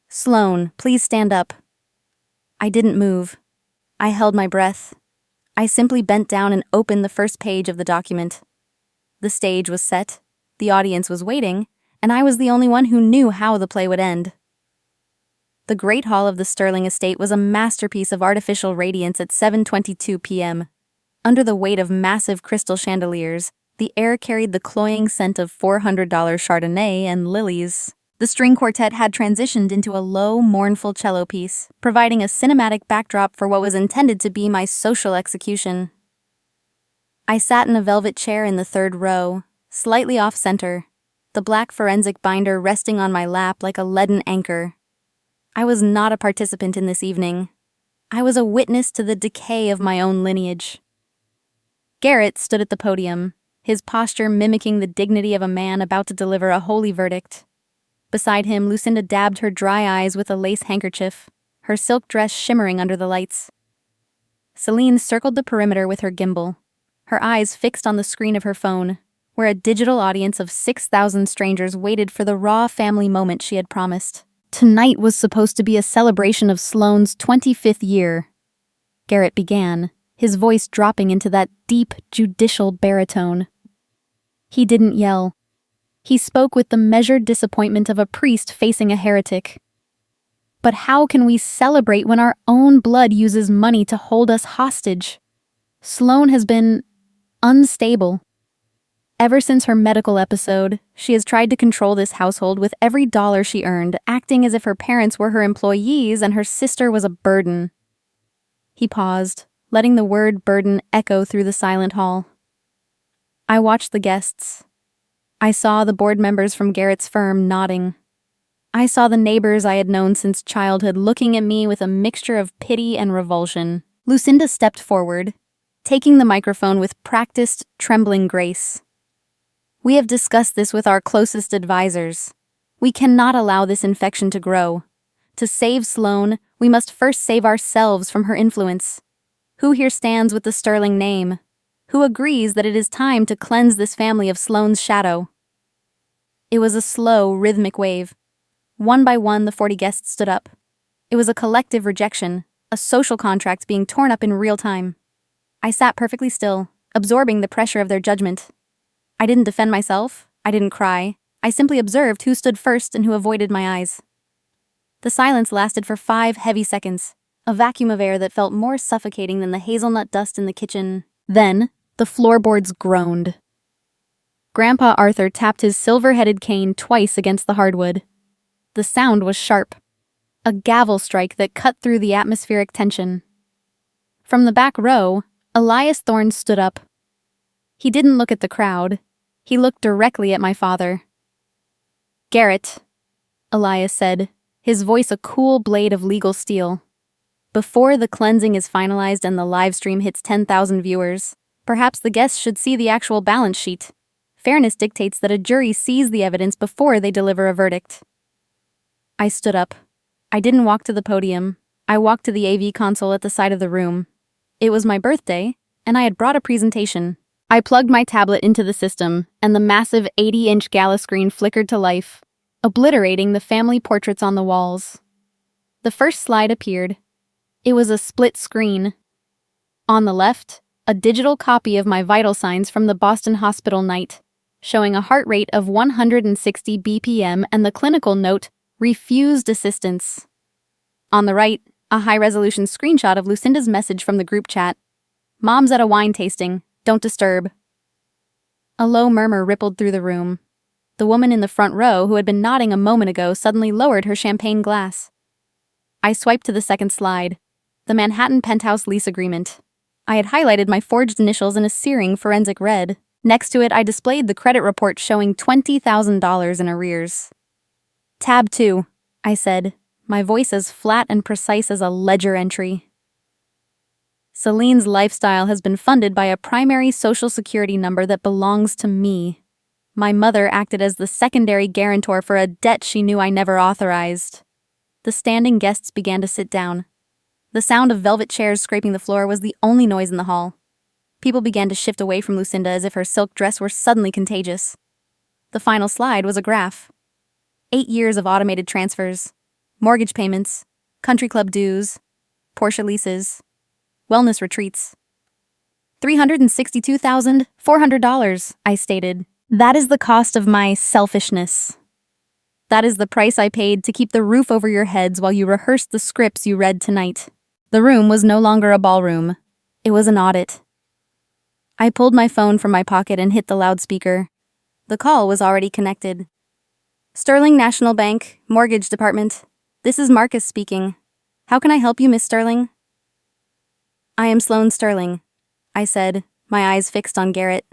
"Sloane, please stand up." I didn't move. I held my breath. I simply bent down and opened the first page of the document. The stage was set, the audience was waiting, and I was the only one who knew how the play would end. The Great Hall of the Sterling estate was a masterpiece of artificial radiance at 7:22 p.m. Under the weight of massive crystal chandeliers, the air carried the cloying scent of $400 Chardonnay and lilies. The string quartet had transitioned into a low, mournful cello piece, providing a cinematic backdrop for what was intended to be my social execution. I sat in a velvet chair in the 3rd row, slightly off-center, the black forensic binder resting on my lap like a leaden anchor. I was not a participant in this evening. I was a witness to the decay of my own lineage. Garrett stood at the podium, his posture mimicking the dignity of a man about to deliver a holy verdict. Beside him, Lucinda dabbed her dry eyes with a lace handkerchief, her silk dress shimmering under the lights. Celine circled the perimeter with her gimbal, her eyes fixed on the screen of her phone, where a digital audience of 6,000 strangers waited for the raw family moment she had promised. Tonight was supposed to be a celebration of Sloane's 25th year. Garrett began, his voice dropping into that deep, judicial baritone. He didn't yell. He spoke with the measured disappointment of a priest facing a heretic. But how can we celebrate when our own blood uses money to hold us hostage? Sloane has been unstable. Ever since her medical episode, she has tried to control this household with every dollar she earned, acting as if her parents were her employees and her sister was a burden. He paused, letting the word burden echo through the silent hall. I watched the guests. I saw the board members from Garrett's firm nodding. I saw the neighbors I had known since childhood looking at me with a mixture of pity and revulsion. Lucinda stepped forward, taking the microphone with practiced, trembling grace. "We have discussed this with our closest advisors. We cannot allow this infection to grow. To save Sloane, we must first save ourselves from her influence. Who here stands with the Sterling name? Who agrees that it is time to cleanse this family of Sloane's shadow?" It was a slow, rhythmic wave. One by one, the 40 guests stood up. It was a collective rejection, a social contract being torn up in real time. I sat perfectly still, absorbing the pressure of their judgment. I didn't defend myself, I didn't cry, I simply observed who stood first and who avoided my eyes. The silence lasted for 5 heavy seconds, a vacuum of air that felt more suffocating than the hazelnut dust in the kitchen. Then, the floorboards groaned. Grandpa Arthur tapped his silver-headed cane twice against the hardwood. The sound was sharp, a gavel strike that cut through the atmospheric tension. From the back row, Elias Thorne stood up. He didn't look at the crowd. He looked directly at my father. "Garrett," Elias said, his voice a cool blade of legal steel. "Before the cleansing is finalized and the live stream hits 10,000 viewers, perhaps the guests should see the actual balance sheet. Fairness dictates that a jury sees the evidence before they deliver a verdict." I stood up. I didn't walk to the podium. I walked to the AV console at the side of the room. It was my birthday, and I had brought a presentation. I plugged my tablet into the system, and the massive 80-inch gala screen flickered to life, obliterating the family portraits on the walls. The first slide appeared. It was a split screen. On the left, a digital copy of my vital signs from the Boston hospital night, showing a heart rate of 160 BPM and the clinical note, "Refused assistance." On the right, a high-resolution screenshot of Lucinda's message from the group chat. "Mom's at a wine tasting. Don't disturb." A low murmur rippled through the room. The woman in the front row, who had been nodding a moment ago, suddenly lowered her champagne glass. I swiped to the second slide. The Manhattan penthouse lease agreement. I had highlighted my forged initials in a searing forensic red. Next to it, I displayed the credit report showing $20,000 in arrears. "Tab 2, I said, my voice as flat and precise as a ledger entry. "Celine's lifestyle has been funded by a primary social security number that belongs to me. My mother acted as the secondary guarantor for a debt she knew I never authorized." The standing guests began to sit down. The sound of velvet chairs scraping the floor was the only noise in the hall. People began to shift away from Lucinda as if her silk dress were suddenly contagious. The final slide was a graph. 8 years of automated transfers, mortgage payments, country club dues, Porsche leases, wellness retreats. $362,400, I stated. "That is the cost of my selfishness. That is the price I paid to keep the roof over your heads while you rehearsed the scripts you read tonight." The room was no longer a ballroom. It was an audit. I pulled my phone from my pocket and hit the loudspeaker. The call was already connected. "Sterling National Bank, Mortgage Department. This is Marcus speaking. How can I help you, Miss Sterling?" "I am Sloane Sterling," I said, my eyes fixed on Garrett.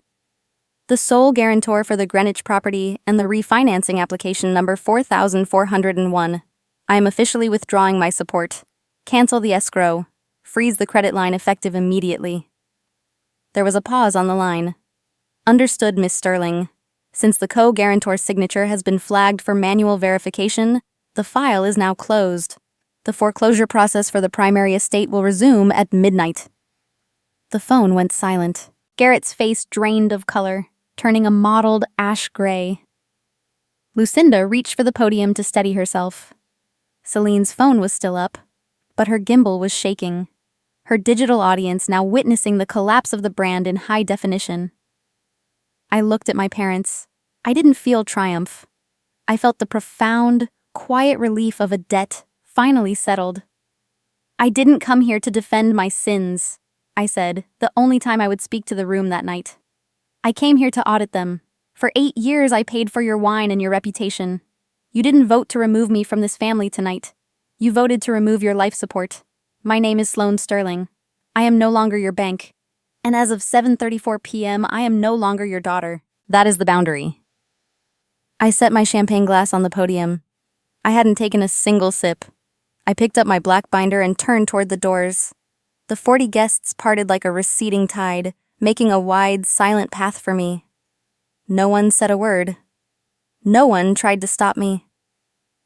"The sole guarantor for the Greenwich property and the refinancing application number 4401. I am officially withdrawing my support. Cancel the escrow. Freeze the credit line effective immediately." There was a pause on the line. "Understood, Miss Sterling. Since the co-guarantor's signature has been flagged for manual verification, the file is now closed. The foreclosure process for the primary estate will resume at midnight." The phone went silent. Garrett's face drained of color, turning a mottled ash gray. Lucinda reached for the podium to steady herself. Celine's phone was still up, but her gimbal was shaking, her digital audience now witnessing the collapse of the brand in high definition. I looked at my parents. I didn't feel triumph. I felt the profound, quiet relief of a debt finally settled. "I didn't come here to defend my sins," I said, the only time I would speak to the room that night. "I came here to audit them. For 8 years I paid for your wine and your reputation. You didn't vote to remove me from this family tonight. You voted to remove your life support. My name is Sloane Sterling. I am no longer your bank. And as of 7:34 p.m., I am no longer your daughter. That is the boundary." I set my champagne glass on the podium. I hadn't taken a single sip. I picked up my black binder and turned toward the doors. The 40 guests parted like a receding tide, making a wide, silent path for me. No one said a word. No one tried to stop me.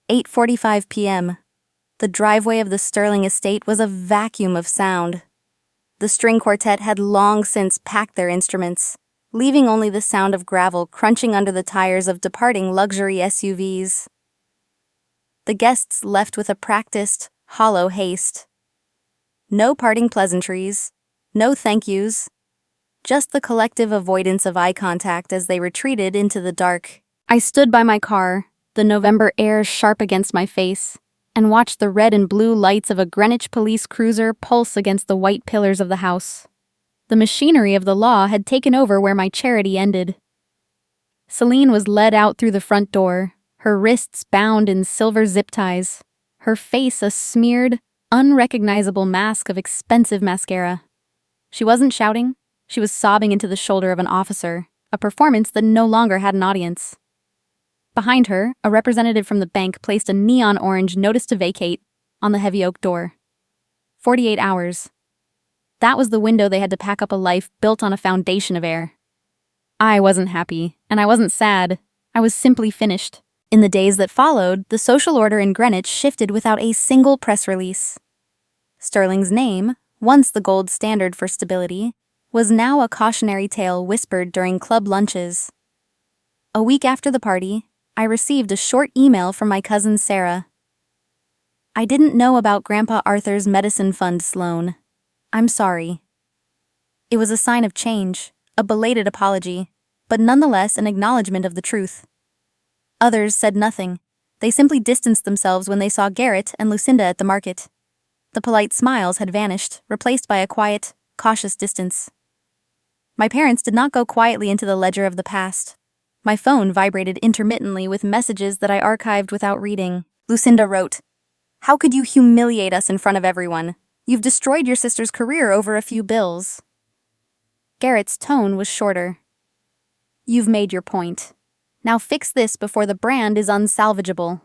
8:45 p.m. The driveway of the Sterling estate was a vacuum of sound. The string quartet had long since packed their instruments, leaving only the sound of gravel crunching under the tires of departing luxury SUVs. The guests left with a practiced, hollow haste. No parting pleasantries. No thank yous. Just the collective avoidance of eye contact as they retreated into the dark. I stood by my car, the November air sharp against my face, and watched the red and blue lights of a Greenwich police cruiser pulse against the white pillars of the house. The machinery of the law had taken over where my charity ended. Celine was led out through the front door, her wrists bound in silver zip ties, her face a smeared, unrecognizable mask of expensive mascara. She wasn't shouting. She was sobbing into the shoulder of an officer, a performance that no longer had an audience. Behind her, a representative from the bank placed a neon orange notice to vacate on the heavy oak door. 48 hours. That was the window they had to pack up a life built on a foundation of air. I wasn't happy, and I wasn't sad. I was simply finished. In the days that followed, the social order in Greenwich shifted without a single press release. Sterling's name, once the gold standard for stability, was now a cautionary tale whispered during club lunches. A week after the party, I received a short email from my cousin Sarah. I didn't know about Grandpa Arthur's medicine fund, Sloan. I'm sorry. It was a sign of change, a belated apology, but nonetheless an acknowledgement of the truth. Others said nothing. They simply distanced themselves when they saw Garrett and Lucinda at the market. The polite smiles had vanished, replaced by a quiet, cautious distance. My parents did not go quietly into the ledger of the past. My phone vibrated intermittently with messages that I archived without reading. Lucinda wrote, "How could you humiliate us in front of everyone? You've destroyed your sister's career over a few bills." Garrett's tone was shorter. "You've made your point. Now fix this before the brand is unsalvageable."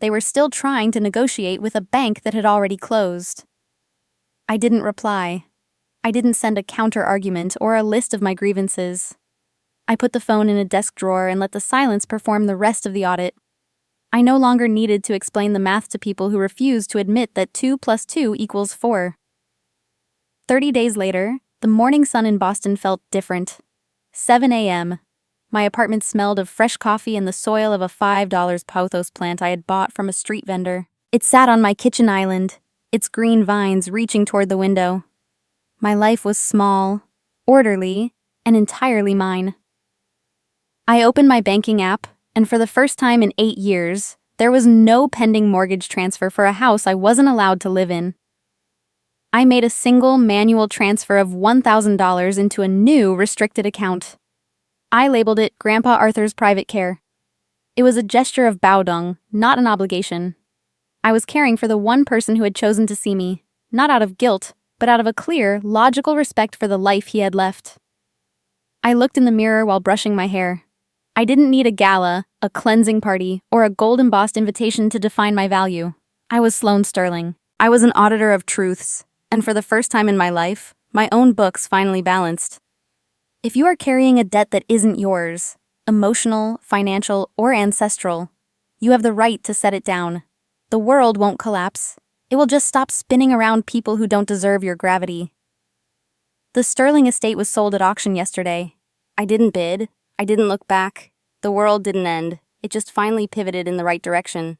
They were still trying to negotiate with a bank that had already closed. I didn't reply. I didn't send a counter-argument or a list of my grievances. I put the phone in a desk drawer and let the silence perform the rest of the audit. I no longer needed to explain the math to people who refused to admit that 2 + 2 = 4. 30 days later, the morning sun in Boston felt different. 7 a.m. My apartment smelled of fresh coffee and the soil of a $5 pothos plant I had bought from a street vendor. It sat on my kitchen island, its green vines reaching toward the window. My life was small, orderly, and entirely mine. I opened my banking app, and for the first time in 8 years, there was no pending mortgage transfer for a house I wasn't allowed to live in. I made a single manual transfer of $1,000 into a new restricted account. I labeled it Grandpa Arthur's Private Care. It was a gesture of baodong, not an obligation. I was caring for the one person who had chosen to see me, not out of guilt, but out of a clear, logical respect for the life he had left. I looked in the mirror while brushing my hair. I didn't need a gala, a cleansing party, or a gold-embossed invitation to define my value. I was Sloane Sterling. I was an auditor of truths, and for the first time in my life, my own books finally balanced. If you are carrying a debt that isn't yours, emotional, financial, or ancestral, you have the right to set it down. The world won't collapse. It will just stop spinning around people who don't deserve your gravity. The Sterling estate was sold at auction yesterday. I didn't bid. I didn't look back. The world didn't end. It just finally pivoted in the right direction.